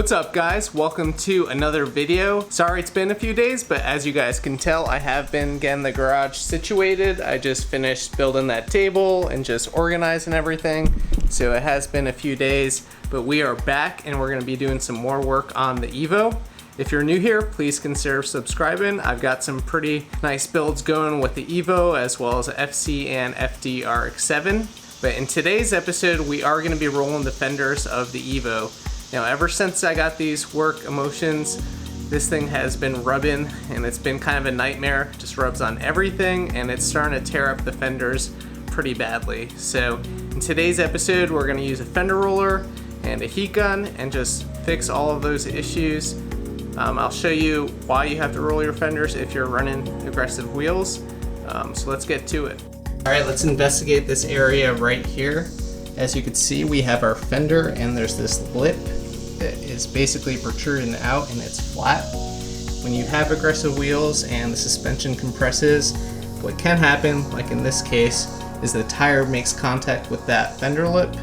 What's up guys? Welcome to another video. Sorry it's been a few days, but as you guys can tell, I have been getting the garage situated. I just finished building that table and just organizing everything. So it has been a few days, but we are back and we're gonna be doing some more work on the Evo. If you're new here, please consider subscribing. I've got some pretty nice builds going with the Evo as well as FC and FD RX-7. But in today's episode, we are gonna be rolling the fenders of the Evo. Now, ever since I got these work emotions, this thing has been rubbing and it's been kind of a nightmare. Just rubs on everything and it's starting to tear up the fenders pretty badly. So in today's episode, we're gonna use a fender roller and a heat gun and just fix all of those issues. I'll show you why you have to roll your fenders if you're running aggressive wheels. So let's get to it. All right, let's investigate this area right here. As you can see, we have our fender and there's this lip that is basically protruding out and it's flat. When you have aggressive wheels and the suspension compresses, what can happen, like in this case, is the tire makes contact with that fender lip,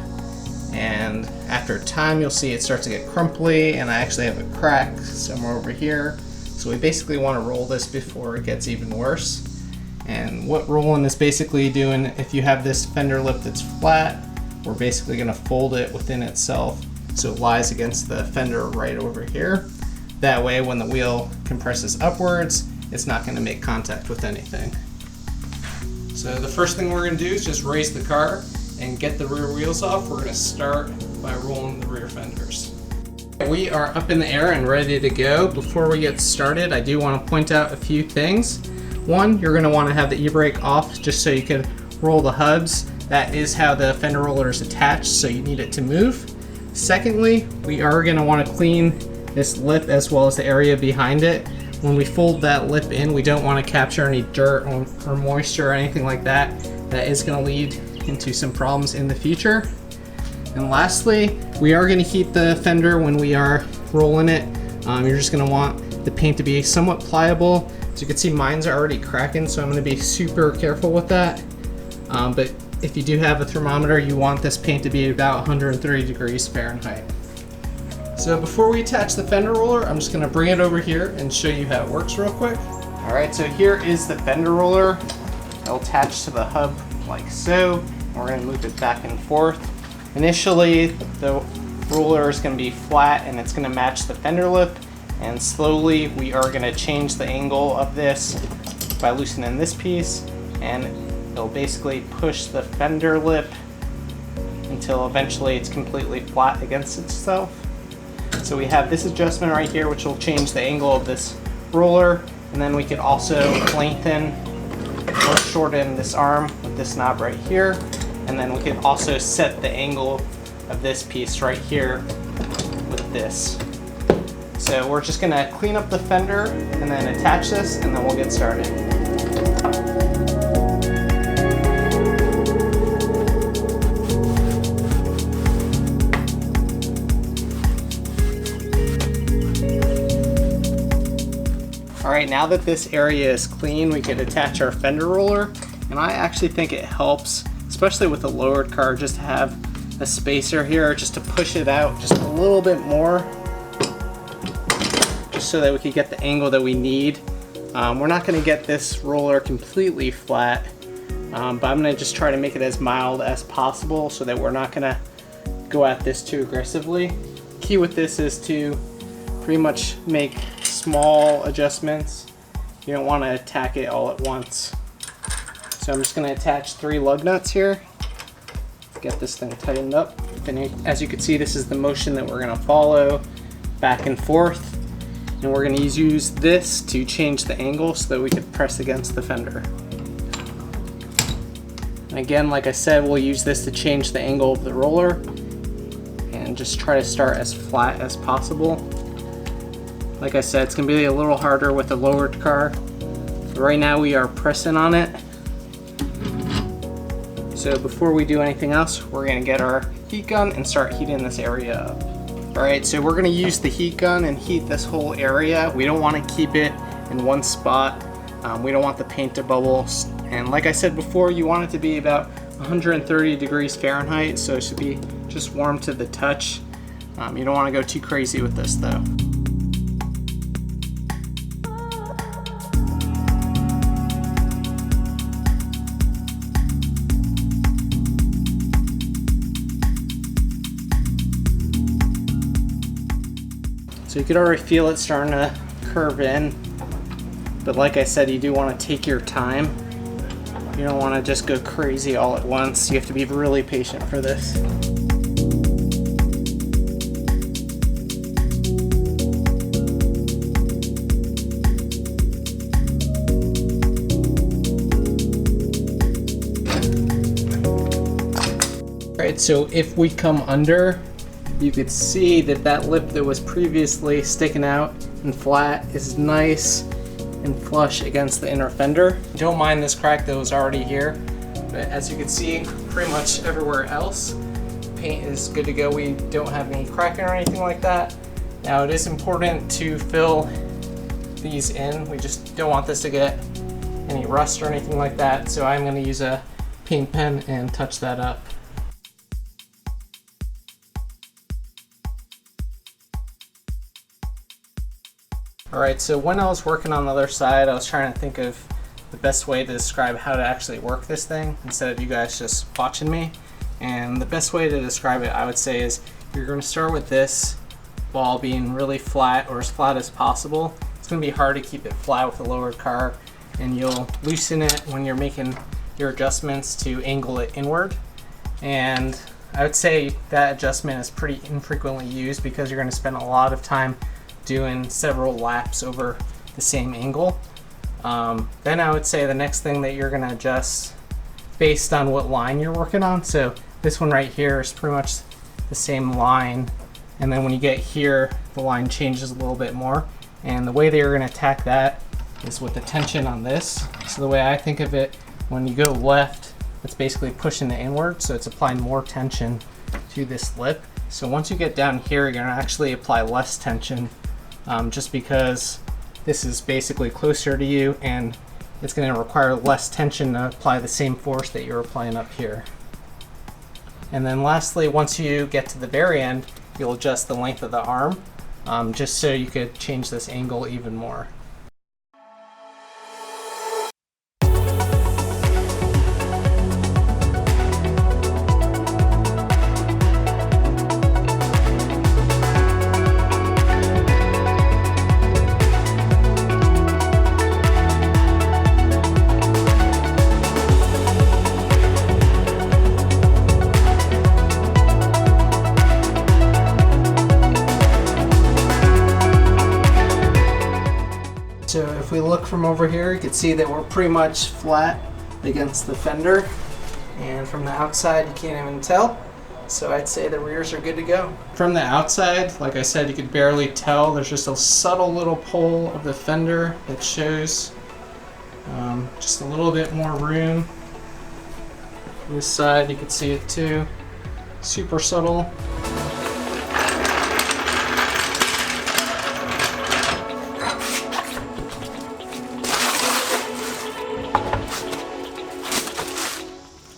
and after time you'll see it starts to get crumply, and I actually have a crack somewhere over here. So we basically want to roll this before it gets even worse. And what rolling is basically doing, if you have this fender lip that's flat, we're basically going to fold it within itself so it lies against the fender right over here. That way when the wheel compresses upwards, it's not going to make contact with anything. So the first thing we're going to do is just raise the car and get the rear wheels off. We're going to start by rolling the rear fenders. We are up in the air and ready to go. Before we get started, I do want to point out a few things. One, you're going to want to have the e-brake off just so you can roll the hubs. That is how the fender roller is attached, so you need it to move. Secondly, we are going to want to clean this lip as well as the area behind it. When we fold that lip in, we don't want to capture any dirt or moisture or anything like that. That is going to lead into some problems in the future. And lastly, we are going to heat the fender when we are rolling it. You're just going to want the paint to be somewhat pliable. As you can see, mine's are already cracking, so I'm going to be super careful with that. But if you do have a thermometer, you want this paint to be about 130 degrees Fahrenheit. So before we attach the fender roller, I'm just going to bring it over here and show you how it works real quick. All right, so here is the fender roller. It'll attach to the hub like so. We're going to move it back and forth. Initially, the roller is going to be flat and it's going to match the fender lip. And slowly, we are going to change the angle of this by loosening this piece, and it'll basically push the fender lip until eventually it's completely flat against itself. So we have this adjustment right here, which will change the angle of this roller, and then we could also lengthen or shorten this arm with this knob right here, and then we could also set the angle of this piece right here with this. So we're just going to clean up the fender and then attach this, and then we'll get started. Alright, now that this area is clean, we could attach our fender roller, and I actually think it helps, especially with a lowered car, just to have a spacer here just to push it out just a little bit more, just so that we can get the angle that we need. We're not going to get this roller completely flat, but I'm going to just try to make it as mild as possible so that we're not going to go at this too aggressively. Key with this is to pretty much make small adjustments. You don't want to attack it all at once. So I'm just going to attach 3 lug nuts here. Get this thing tightened up. And as you can see, this is the motion that we're going to follow back and forth. And we're going to use this to change the angle so that we can press against the fender. And again, like I said, we'll use this to change the angle of the roller and just try to start as flat as possible. Like I said, it's going to be a little harder with a lowered car. So right now we are pressing on it. So before we do anything else, we're going to get our heat gun and start heating this area up. Alright, so we're going to use the heat gun and heat this whole area. We don't want to keep it in one spot. We don't want the paint to bubble. And like I said before, you want it to be about 130 degrees Fahrenheit, so it should be just warm to the touch. You don't want to go too crazy with this though. So you could already feel it starting to curve in, but like I said, you do want to take your time. You don't want to just go crazy all at once. You have to be really patient for this. Alright, so if we come under, you could see that that lip that was previously sticking out and flat is nice and flush against the inner fender. Don't mind this crack that was already here, but as you can see, pretty much everywhere else, paint is good to go. We don't have any cracking or anything like that. Now it is important to fill these in. We just don't want this to get any rust or anything like that, so I'm going to use a paint pen and touch that up. Alright, so when I was working on the other side, I was trying to think of the best way to describe how to actually work this thing instead of you guys just watching me. And the best way to describe it, I would say, is you're going to start with this ball being really flat, or as flat as possible. It's going to be hard to keep it flat with a lowered car, and you'll loosen it when you're making your adjustments to angle it inward. And I would say that adjustment is pretty infrequently used because you're going to spend a lot of time doing several laps over the same angle. Then I would say the next thing that you're going to adjust based on what line you're working on. So this one right here is pretty much the same line, and then when you get here, the line changes a little bit more. And the way that you're going to attack that is with the tension on this. So the way I think of it, when you go left, it's basically pushing it inward, so it's applying more tension to this lip. So once you get down here, you're going to actually apply less tension, just because this is basically closer to you and it's going to require less tension to apply the same force that you're applying up here. And then lastly, once you get to the very end, you'll adjust the length of the arm, just so you could change this angle even more. So if we look from over here, you can see that we're pretty much flat against the fender, and from the outside you can't even tell. So I'd say the rears are good to go. From the outside, like I said, you could barely tell. There's just a subtle little pull of the fender that shows just a little bit more room. This side you can see it too, super subtle.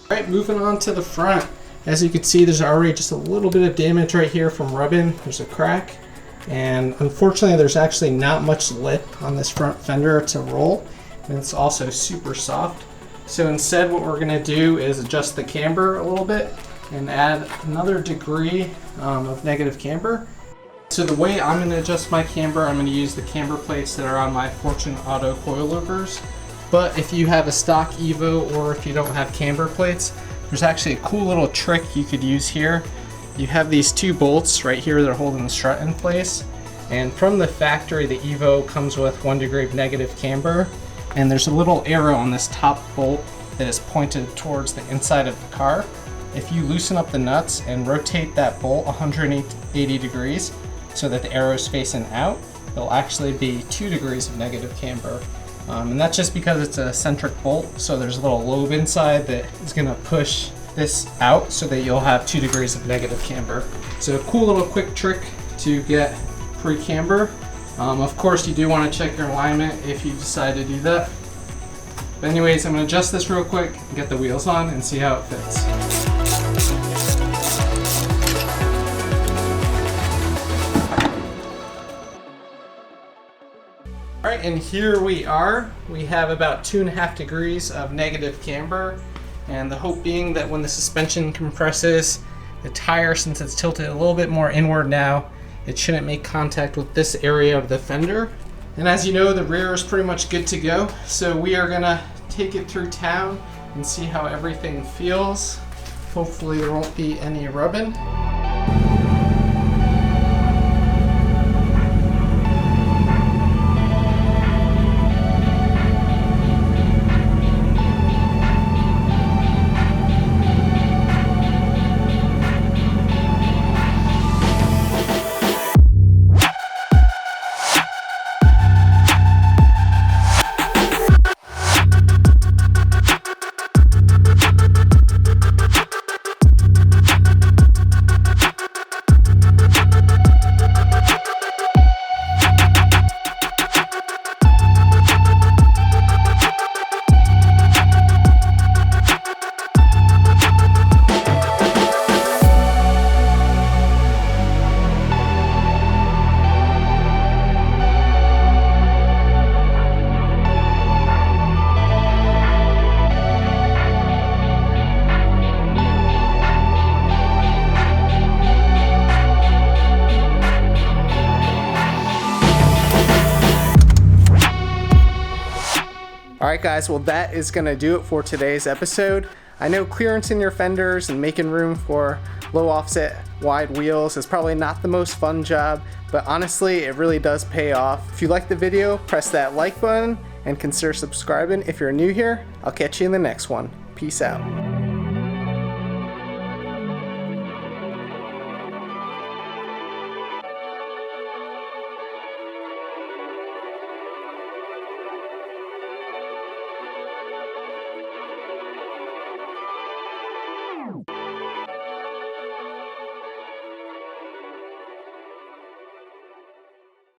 Alright, moving on to the front. As you can see, there's already just a little bit of damage right here from rubbing. There's a crack, and unfortunately there's actually not much lip on this front fender to roll, and it's also super soft. So instead what we're going to do is adjust the camber a little bit and add another degree of negative camber. So the way I'm going to adjust my camber, I'm going to use the camber plates that are on my Fortune Auto coilovers. But if you have a stock Evo, or if you don't have camber plates, there's actually a cool little trick you could use here. You have these two bolts right here that are holding the strut in place. And from the factory, the Evo comes with 1 degree of negative camber. And there's a little arrow on this top bolt that is pointed towards the inside of the car. If you loosen up the nuts and rotate that bolt 180 degrees so that the arrow is facing out, it'll actually be 2 degrees of negative camber. And that's just because it's a centric bolt, so there's a little lobe inside that is going to push this out so that you'll have 2 degrees of negative camber. So a cool little quick trick to get pre-camber. Of course, you do want to check your alignment if you decide to do that. But anyways, I'm going to adjust this real quick and get the wheels on and see how it fits. right, and here we are. We have about 2.5 degrees of negative camber, and the hope being that when the suspension compresses, the tire, since it's tilted a little bit more inward now, it shouldn't make contact with this area of the fender. And as you know, the rear is pretty much good to go. So we are gonna take it through town and see how everything feels. Hopefully there won't be any rubbing. Alright guys, well that is going to do it for today's episode. I know clearance in your fenders and making room for low offset wide wheels is probably not the most fun job, but honestly it really does pay off. If you liked the video, press that like button and consider subscribing if you're new here. I'll catch you in the next one. Peace out.